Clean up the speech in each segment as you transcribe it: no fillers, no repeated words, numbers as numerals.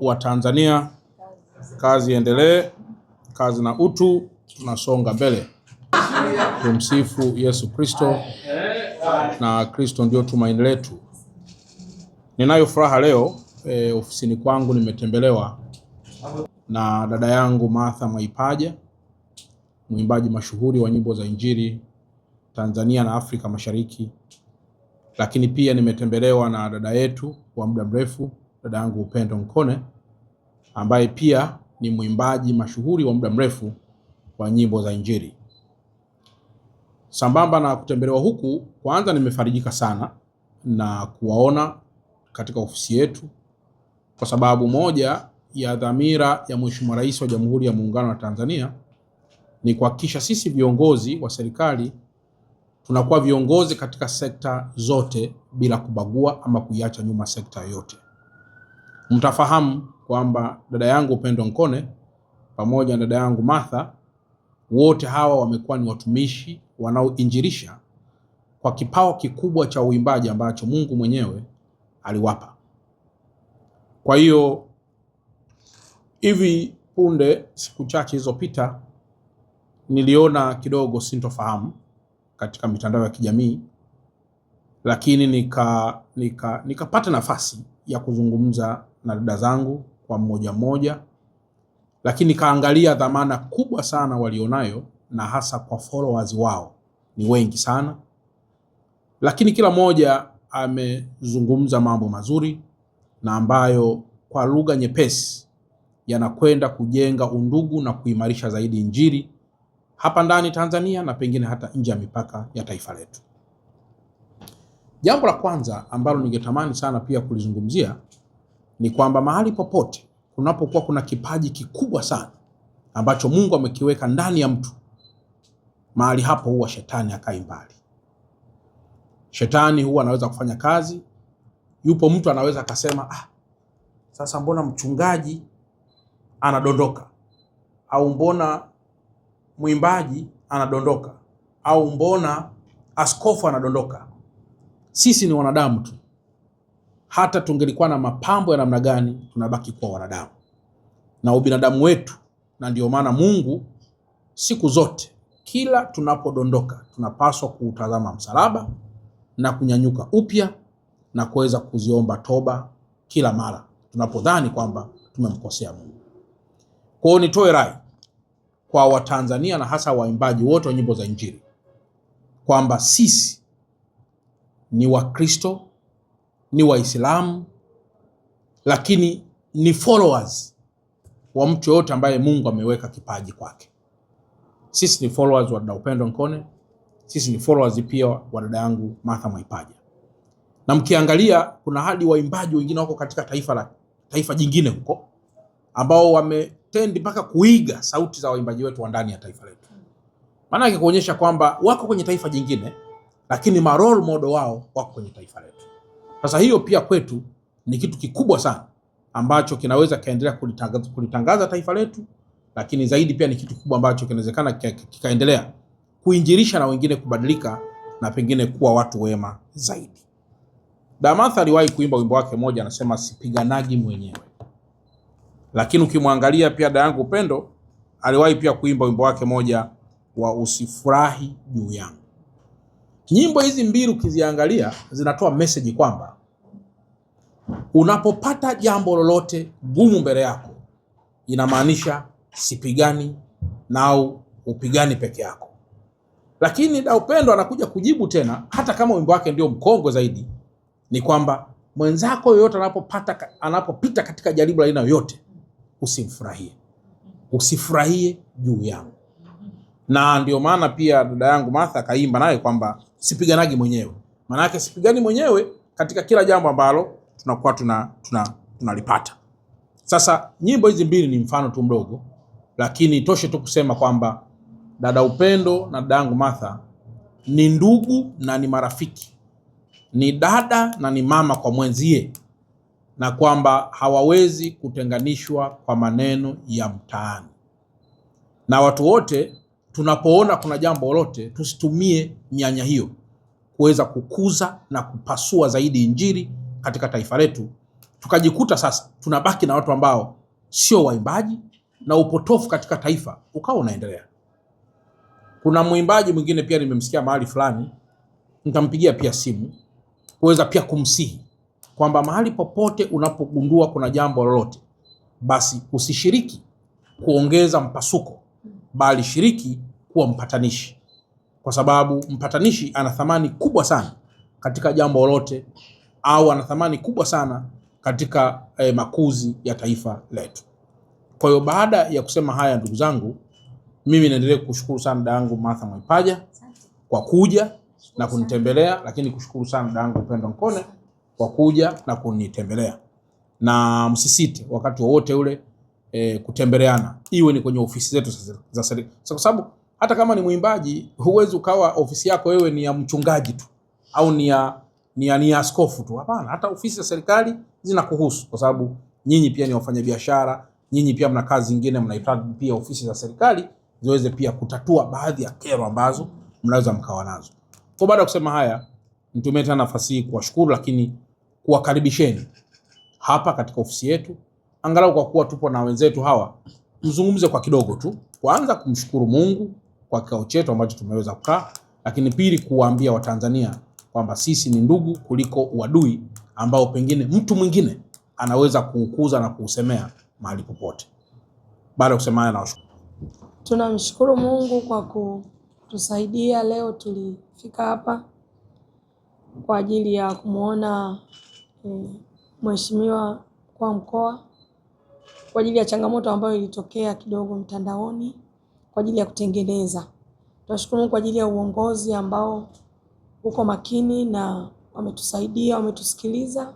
wa Tanzania, kazi endelee, kazi na utu, tunasonga mbele. Tumsifu Yesu Kristo, na Kristo ndio tumaini letu. Ninayo furaha leo ofisini kwangu nimetembelewa na dada yangu Martha Mwaipaja, mwimbaji mashuhuri wa nyimbo za Injili Tanzania na Afrika Mashariki. Lakini pia nimetembelewa na dada yetu wa muda mrefu, dada yangu Upendo Nkone, ambaye pia ni mwimbaji mashuhuri wa muda mrefu wa nyimbo za Injili. Sambamba na kutembelewa huku, kwanza nimefarijika sana na kuwaona katika ofisi yetu, kwa sababu moja ya dhamira ya Mheshimiwa Rais wa Jamhuri ya Muungano wa Tanzania ni kuhakikisha sisi viongozi wa serikali tunakuwa viongozi katika sekta zote bila kubagua ama kuiacha nyuma sekta yoyote. Mtafahamu kwamba dada yangu Upendo Nkone pamoja na dada yangu Martha, wote hawa wamekuwa ni watumishi wanaoinjilisha kwa kipawa kikubwa cha uimbaji ambacho Mungu mwenyewe aliwapa. Kwa hiyo hivi punde, siku chache zilizopita, niliona kidogo sintofahamu katika mitandao ya kijamii, lakini nikapata nafasi ya kuzungumza na dada zangu kwa mmoja mmoja, lakini nikaangalia dhamana kubwa sana walionayo, na hasa kwa followers wao ni wengi sana, lakini kila mmoja amezungumza mambo mazuri na ambayo kwa lugha nyepesi yanakwenda kujenga undugu na kuimarisha zaidi Injili hapa ndani Tanzania na pengine hata nje ya mipaka ya taifa letu. Jambo la kwanza ambalo ningetamani sana pia kulizungumzia ni kwamba mahali popote kunapokuwa kuna kipaji kikubwa sana ambacho Mungu amekiweka ndani ya mtu, mahali hapo huwa shetani hakai mbali. Shetani huwa anaweza kufanya kazi. Yupo mtu anaweza akasema, sasa mbona mchungaji anadondoka, au mbona mwimbaji anadondoka, au mbona askofu anadondoka. Sisi ni wanadamu tu. Hata tungelikuwa na mapambo ya namna gani, tunabaki kuwa wanadamu na ubinadamu wetu. Na ndio maana Mungu siku zote, kila tunapodondoka, tunapaswa kuutazama msalaba na kunyanyuka upya na kuweza kuziomba toba kila mara tunapodhani kwamba tumemkosea Mungu. Kwa hiyo nitoe rai kwa Watanzania na hasa waimbaji wote wa nyimbo za Injili kwamba sisi ni Wakristo, ni Waislamu, lakini ni followers wa mtu yote ambaye Mungu ameweka kipaji kwake. Sisi ni followers wa dada Upendo Nkone, sisi ni followers pia wa dada yangu Martha Mwaipaja. Na mkiangalia kuna hadi waimbaji wengine wako katika taifa jingine huko ambao wametendi mpaka kuiga sauti za waimbaji wetu wa ndani ya taifa letu. Maana yake kuonyesha kwamba wako kwenye taifa jingine, lakini ma role model wao wako kwenye taifa letu. Sasa hiyo pia kwetu ni kitu kikubwa sana ambacho kinaweza kaendelea kulitangaza taifa letu, lakini zaidi pia ni kitu kikubwa ambacho kinawezekana kikaendelea kuinjilisha na wengine kubadilika na pengine kuwa watu wema zaidi. Dada Martha aliwahi kuimba wimbo wake moja, anasema sipiganagi mwenyewe. Lakini ukimwangalia pia dada yangu Upendo aliwahi pia kuimba wimbo wake moja wa usifurahi juu yangu. Nyimbo hizi mbili ukiziangalia zinatoa message kwamba unapopata jambo lolote gumu mbele yako, inamaanisha sipigani nao, upigani peke yako. Lakini dada Upendo anakuja kujibu tena, hata kama wimbo wake ndio mkongwe zaidi, ni kwamba mwenzako yoyote anapopita katika jaribu la aina yoyote, usimfurahie. Usifurahie juu yangu. Na ndio maana pia dada yangu Martha kaimba naye kwamba sipiganagi mwenyewe. Maana yake sipigani mwenyewe katika kila jambo ambalo tunakuwa tunalipata. Sasa nyimbo hizi mbili ni mfano tu mdogo, lakini toshe tu kusema kwamba dada Upendo na dada yangu Martha ni ndugu na ni marafiki. Ni dada na ni mama kwa mwenzie, na kwamba hawawezi kutenganishwa kwa maneno ya mtaani. Na watu wote tunapoona kuna jambo lolote, tusitumie mianya hiyo kuweza kukuza na kupasua zaidi Injili katika taifa letu, tukajikuta sasa tunabaki na watu ambao sio waimbaji na upotofu katika taifa ukawa unaendelea. Kuna mwimbaji mwingine pia nimemsikia mahali fulani, nitampigia pia simu kuweza pia kumsihi kwamba mahali popote unapogundua kuna jambo lolote, basi usishiriki kuongeza mpasuko, bali shiriki kuwa mpatanishi, kwa sababu mpatanishi ana thamani kubwa sana katika jambo lolote, au ana thamani kubwa sana katika makuzi ya taifa letu. Kwa hiyo baada ya kusema haya, ndugu zangu, mimi naendelea kushukuru sana dada yangu Martha Mwaipaja kwa kuja na kunitembelea, lakini kushukuru sana dada yangu Upendo Nkone kwa kuja na kunitembelea. Na msisite wakati wowote ule kutembeleana, iwe ni kwenye ofisi zetu za serikali. Kwa sababu hata kama ni mwimbaji, huwezi ukawa ofisi yako wewe ni ya mchungaji tu au ni ya askofu tu. Hapana, hata ofisi za serikali zinakuhusu, kwa sababu nyinyi pia ni wafanyabiashara, nyinyi pia mna kazi nyingine, mnahitaji pia ofisi za serikali ziweze pia kutatua baadhi ya kero ambazo mnaweza mkawa nazo. Kwa baada ya kusema haya, nitumie tena nafasi hii kuwashukuru, lakini kuwakaribisheni hapa katika ofisi yetu, angalau kwa kuwa tupo na wenzetu hawa, mzungumze kwa kidogo tu. Kwanza kumshukuru Mungu kwa kikao chetu ambacho tumeweza kukaa, lakini pili kuwaambia Watanzania kwamba sisi ni ndugu kuliko uadui ambao pengine mtu mwingine anaweza kuukuza na kuusemea mahali popote. Baada ya kusema haya, nawashukuru. Tunamshukuru Mungu kwa kutusaidia leo tulifika hapa kwa ajili ya kumuona mheshimiwa kwa mkoa kwa ajili ya changamoto ambayo ilitokea kidogo mtandaoni kwa ajili ya kutengeneza. Tunashukuru Mungu kwa ajili ya uongozi ambao uko makini na wametusaidia, wametusikiliza,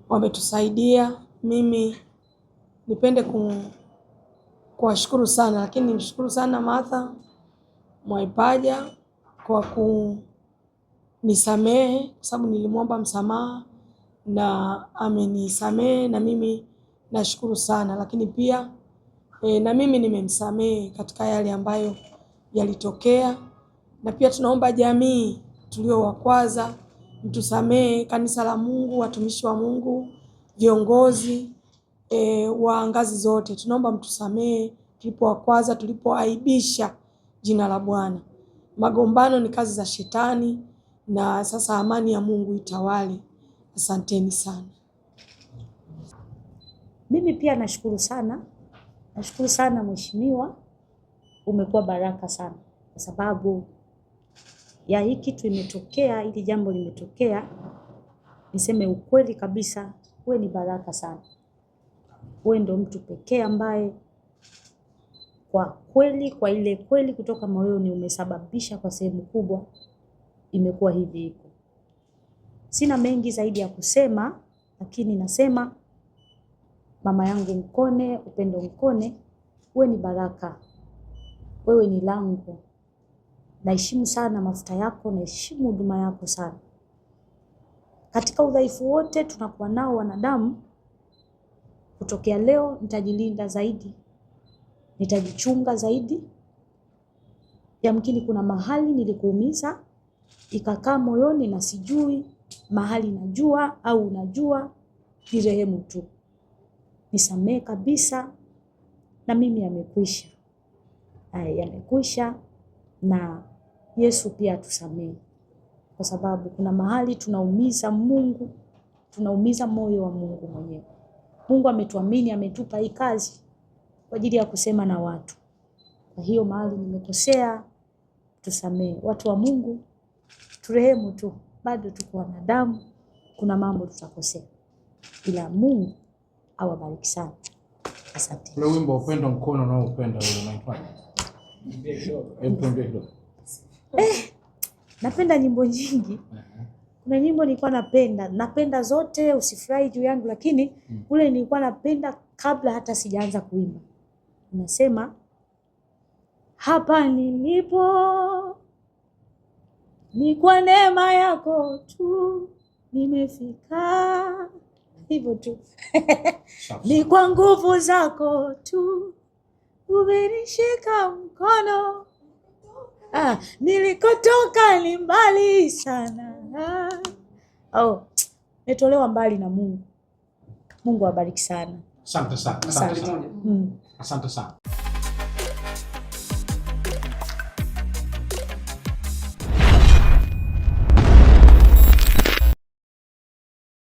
wametusaidia. Mimi nipende kuwashukuru sana, lakini nimshukuru sana Martha Mwaipaja kwa kunisamehe, kwa sababu nilimwomba msamaha na amenisamehe, na mimi nashukuru sana. Lakini pia na mimi nimemsamehe katika yale ambayo yalitokea, na pia tunaomba jamii tuliowakwaza mtusamehe, kanisa la Mungu, watumishi wa Mungu, viongozi wa ngazi zote, tunaomba mtusamehe tulipowakwaza, tulipoaibisha jina la Bwana. Magombano ni kazi za shetani, na sasa amani ya Mungu itawale. Asanteni sana. Mimi pia nashukuru sana mheshimiwa, umekuwa baraka sana kwa sababu ya hii kitu imetokea, hili jambo limetokea. Niseme ukweli kabisa, wewe ni baraka sana. Wewe ndo mtu pekee ambaye kwa kweli, kwa ile kweli kutoka moyoni umesababisha kwa sehemu kubwa imekuwa hivi iko. Sina mengi zaidi ya kusema, lakini nasema mama yangu Nkone, Upendo Nkone, wewe ni baraka. Wewe ni lango. Naheshimu sana mafuta yako, naheshimu huduma yako sana. Katika udhaifu wote tunakuwa nao wanadamu, kutokea leo nitajilinda zaidi, nitajichunga zaidi. Yamkini kuna mahali nilikuumiza ikakaa moyoni na sijui, mahali najua au unajua, nirehemu tu. Nisamehe kabisa, na mimi yamekwisha. Yamekwisha, na Yesu pia atusamehe. Kwa sababu kuna mahali tunaumiza Mungu, tunaumiza moyo wa Mungu mwenyewe. Mungu ametuamini, ametupa hii kazi kwa ajili ya kusema na watu. Kwa hiyo mahali nimekosea, tusamehe. Watu wa Mungu, turehemu tu, bado tuko wanadamu, kuna mambo tutakosea. Ila Mungu awabariki sana. Asante. Ule wimbo Upendo Nkone na upenda ule unaitwa? Napenda nyimbo nyingi. Kuna nyimbo nilikuwa napenda zote, usifurahi juu yangu, lakini ule nilikuwa napenda kabla hata sijaanza kuimba. Unasema hapa nilipo ni kwa neema yako tu nimefika. Hivyo tu. Ni kwa nguvu zako tu umenishika mkono. Nilikotoka ni mbali sana. Nitolewa mbali na Mungu. Mungu awabariki sana. Asante sana. Asante. Asante sana.